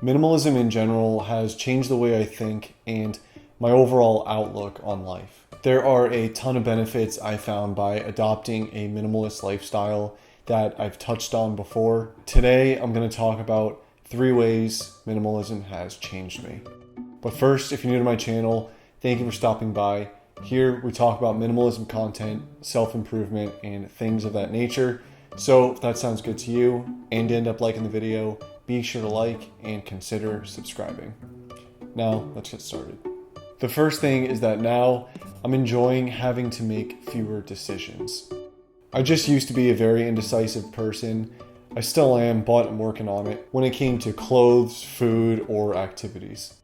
Minimalism in general has changed the way I think and my overall outlook on life. There are a ton of benefits I found by adopting a minimalist lifestyle that I've touched on before. Today, I'm going to talk about 3 ways minimalism has changed me. But first, if you're new to my channel, thank you for stopping by. Here, we talk about minimalism content, self-improvement, and things of that nature. So if that sounds good to you and you end up liking the video, be sure to like and consider subscribing. Now, let's get started. The first thing is that now I'm enjoying having to make fewer decisions. I just used to be a very indecisive person. I still am, but I'm working on it when it came to clothes, food, or activities.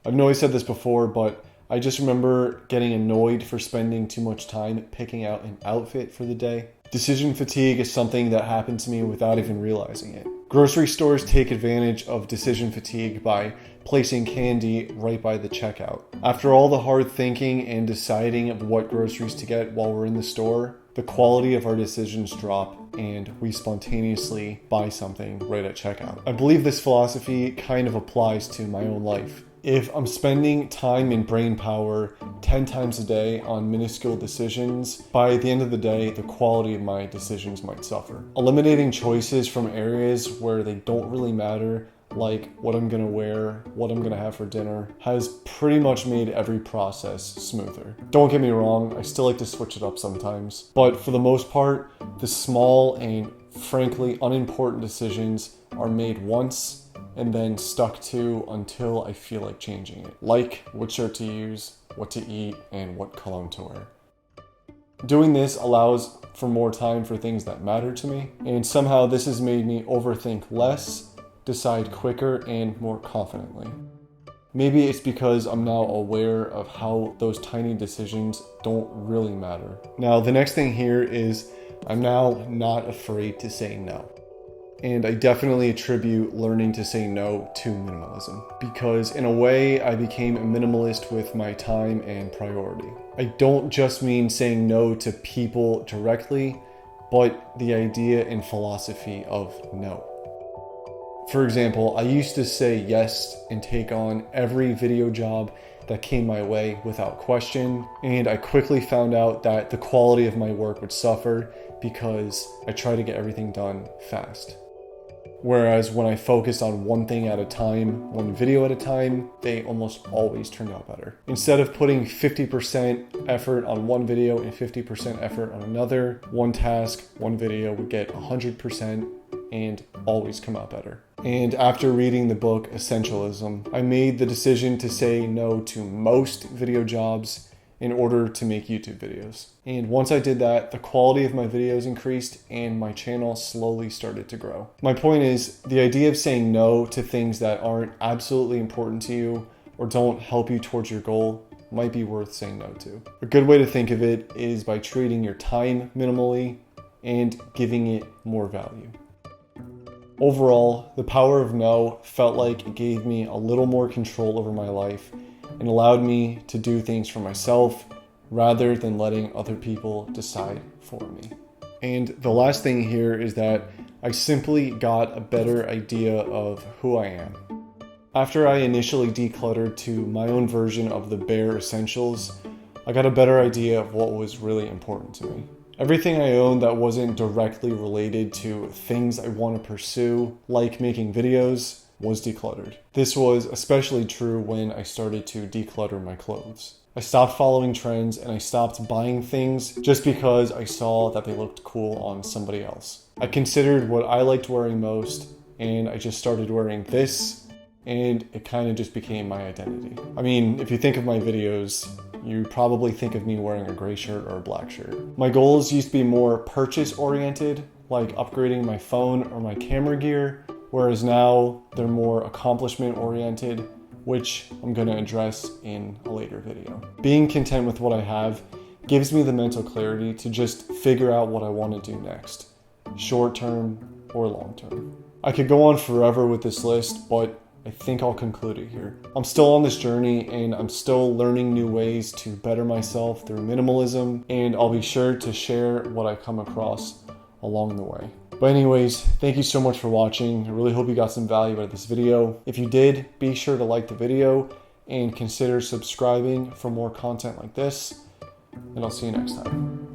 I've always said this before, but I just remember getting annoyed for spending too much time picking out an outfit for the day. Decision fatigue is something that happened to me without even realizing it. Grocery stores take advantage of decision fatigue by placing candy right by the checkout. After all the hard thinking and deciding what groceries to get while we're in the store, the quality of our decisions drop and we spontaneously buy something right at checkout. I believe this philosophy kind of applies to my own life. If I'm spending time and brain power 10 times a day on minuscule decisions, by the end of the day, the quality of my decisions might suffer. Eliminating choices from areas where they don't really matter, like what I'm gonna wear, what I'm gonna have for dinner, has pretty much made every process smoother. Don't get me wrong, I still like to switch it up sometimes, but for the most part, the small and frankly unimportant decisions are made once and then stuck to until I feel like changing it. Like what shirt to use, what to eat, and what cologne to wear. Doing this allows for more time for things that matter to me, and somehow this has made me overthink less, decide quicker, and more confidently. Maybe it's because I'm now aware of how those tiny decisions don't really matter. Now, the next thing here is I'm now not afraid to say no. And I definitely attribute learning to say no to minimalism, because in a way I became a minimalist with my time and priority. I don't just mean saying no to people directly, but the idea and philosophy of no. For example, I used to say yes and take on every video job that came my way without question, and I quickly found out that the quality of my work would suffer because I try to get everything done fast. Whereas when I focused on one thing at a time, one video at a time, they almost always turned out better. Instead of putting 50% effort on one video and 50% effort on another, one task, one video would get 100% and always come out better. And after reading the book Essentialism, I made the decision to say no to most video jobs in order to make YouTube videos. And once I did that, the quality of my videos increased and my channel slowly started to grow. My point is, the idea of saying no to things that aren't absolutely important to you or don't help you towards your goal might be worth saying no to. A good way to think of it is by treating your time minimally and giving it more value. Overall, the power of no felt like it gave me a little more control over my life and allowed me to do things for myself rather than letting other people decide for me. And the last thing here is that I simply got a better idea of who I am. After I initially decluttered to my own version of the bare essentials, I got a better idea of what was really important to me. Everything I owned that wasn't directly related to things I want to pursue, like making videos, was decluttered. This was especially true when I started to declutter my clothes. I stopped following trends and I stopped buying things just because I saw that they looked cool on somebody else. I considered what I liked wearing most and I just started wearing this, and it kind of just became my identity. I mean, if you think of my videos, you probably think of me wearing a gray shirt or a black shirt. My goals used to be more purchase oriented, like upgrading my phone or my camera gear, whereas now they're more accomplishment oriented, which I'm gonna address in a later video. Being content with what I have gives me the mental clarity to just figure out what I want to do next, short term or long term. I could go on forever with this list, but I think I'll conclude it here. I'm still on this journey and I'm still learning new ways to better myself through minimalism, and I'll be sure to share what I come across along the way. But anyways, thank you so much for watching. I really hope you got some value out of this video. If you did, be sure to like the video and consider subscribing for more content like this. And I'll see you next time.